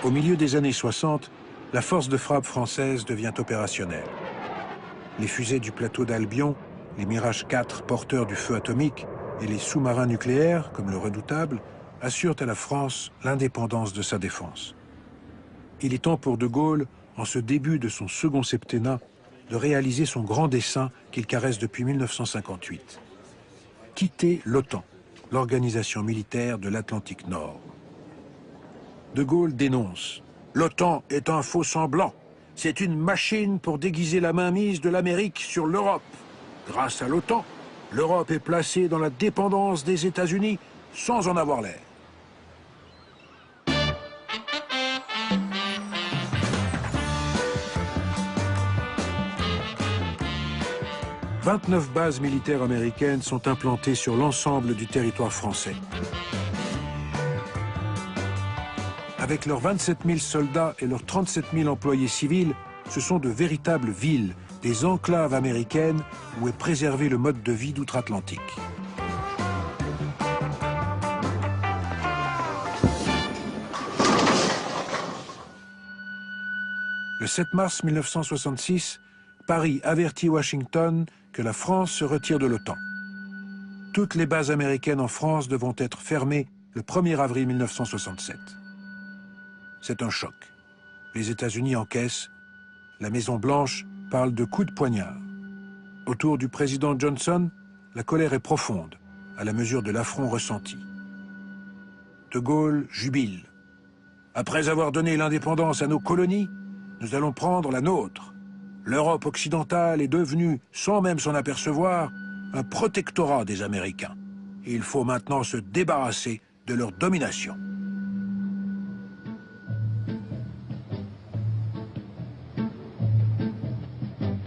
Au milieu des années 60, la force de frappe française devient opérationnelle. Les fusées du plateau d'Albion, les Mirage 4 porteurs du feu atomique et les sous-marins nucléaires, comme le Redoutable, assurent à la France l'indépendance de sa défense. Il est temps pour De Gaulle, en ce début de son second septennat, de réaliser son grand dessein qu'il caresse depuis 1958. Quitter l'OTAN, l'organisation militaire de l'Atlantique Nord. De Gaulle dénonce « L'OTAN est un faux semblant. C'est une machine pour déguiser la mainmise de l'Amérique sur l'Europe. Grâce à l'OTAN, l'Europe est placée dans la dépendance des États-Unis sans en avoir l'air. » 29 bases militaires américaines sont implantées sur l'ensemble du territoire français. Avec leurs 27 000 soldats et leurs 37 000 employés civils, ce sont de véritables villes, des enclaves américaines où est préservé le mode de vie d'outre-Atlantique. Le 7 mars 1966, Paris avertit Washington que la France se retire de l'OTAN. Toutes les bases américaines en France devront être fermées le 1er avril 1967. C'est un choc. Les États-Unis encaissent. La Maison-Blanche parle de coups de poignard. Autour du président Johnson, la colère est profonde, à la mesure de l'affront ressenti. De Gaulle jubile. Après avoir donné l'indépendance à nos colonies, nous allons prendre la nôtre. L'Europe occidentale est devenue, sans même s'en apercevoir, un protectorat des Américains. Il faut maintenant se débarrasser de leur domination.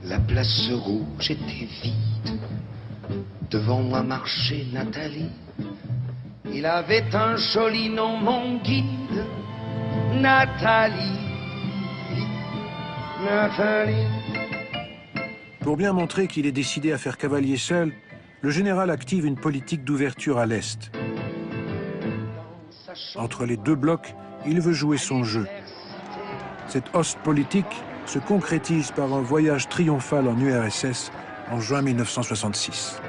La place rouge était vide. Devant moi marchait Nathalie. Il avait un joli nom, mon guide. Nathalie. Nathalie. Pour bien montrer qu'il est décidé à faire cavalier seul, le général active une politique d'ouverture à l'Est. Entre les deux blocs, il veut jouer son jeu. Cette Ostpolitik se concrétise par un voyage triomphal en URSS en juin 1966.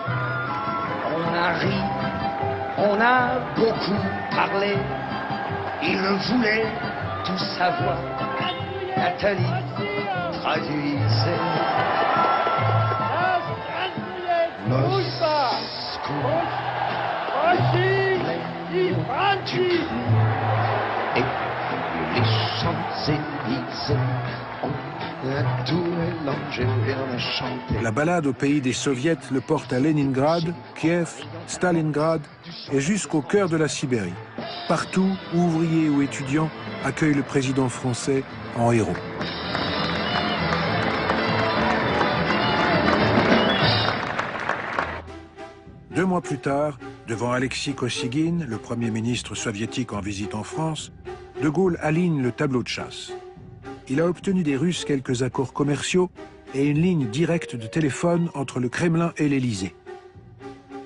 On a ri, on a beaucoup parlé. Il voulait tout savoir. Nathalie traduisait. Moscou. Et les Champs-Élysées ont tout mélangé et on a chanté. La balade au pays des soviets le porte à Leningrad, Kiev, Stalingrad et jusqu'au cœur de la Sibérie. Partout, ouvriers ou étudiants accueillent le président français en héros. Deux mois plus tard, devant Alexis Kosygin, le premier ministre soviétique en visite en France, De Gaulle aligne le tableau de chasse. Il a obtenu des Russes quelques accords commerciaux et une ligne directe de téléphone entre le Kremlin et l'Élysée.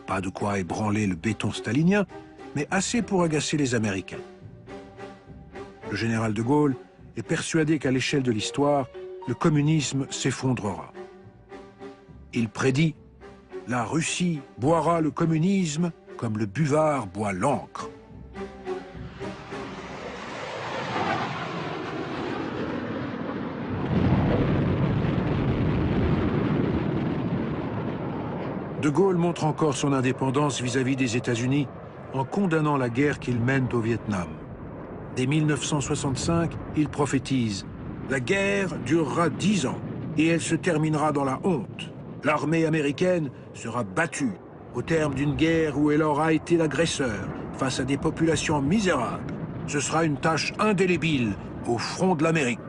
Pas de quoi ébranler le béton stalinien, mais assez pour agacer les Américains. Le général de Gaulle est persuadé qu'à l'échelle de l'histoire, le communisme s'effondrera. Il prédit « La Russie boira le communisme comme le buvard boit l'encre ». De Gaulle montre encore son indépendance vis-à-vis des États-Unis en condamnant la guerre qu'ils mènent au Vietnam. Dès 1965, il prophétise « La guerre durera 10 ans et elle se terminera dans la honte. L'armée américaine sera battue au terme d'une guerre où elle aura été l'agresseur face à des populations misérables. Ce sera une tâche indélébile au front de l'Amérique. »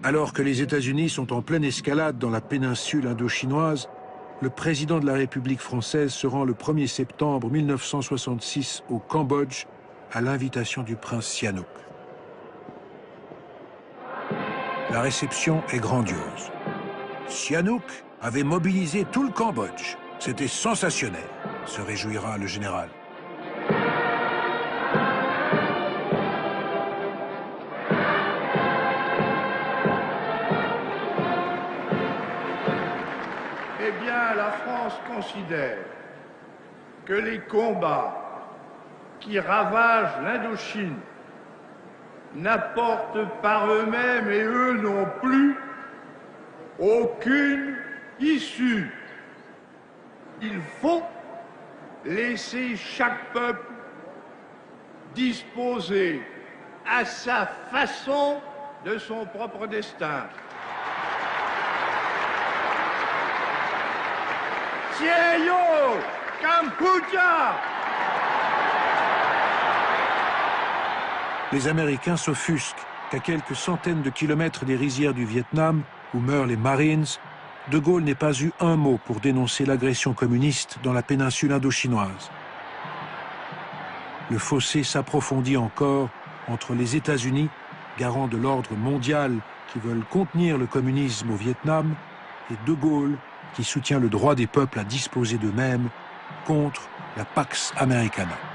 Alors que les États-Unis sont en pleine escalade dans la péninsule indo-chinoise, le président de la République française se rend le 1er septembre 1966 au Cambodge à l'invitation du prince Sihanouk. La réception est grandiose. Sihanouk avait mobilisé tout le Cambodge. C'était sensationnel, se réjouira le général. Eh bien, la France considère que les combats qui ravagent l'Indochine n'apportent par eux-mêmes et eux non plus aucune issue. Il faut laisser chaque peuple disposer à sa façon de son propre destin. Tieyo Kampuchea! Les Américains s'offusquent qu'à quelques centaines de kilomètres des rizières du Vietnam, où meurent les Marines, De Gaulle n'ait pas eu un mot pour dénoncer l'agression communiste dans la péninsule indochinoise. Le fossé s'approfondit encore entre les États-Unis, garants de l'ordre mondial qui veulent contenir le communisme au Vietnam, et De Gaulle qui soutient le droit des peuples à disposer d'eux-mêmes contre la Pax Americana.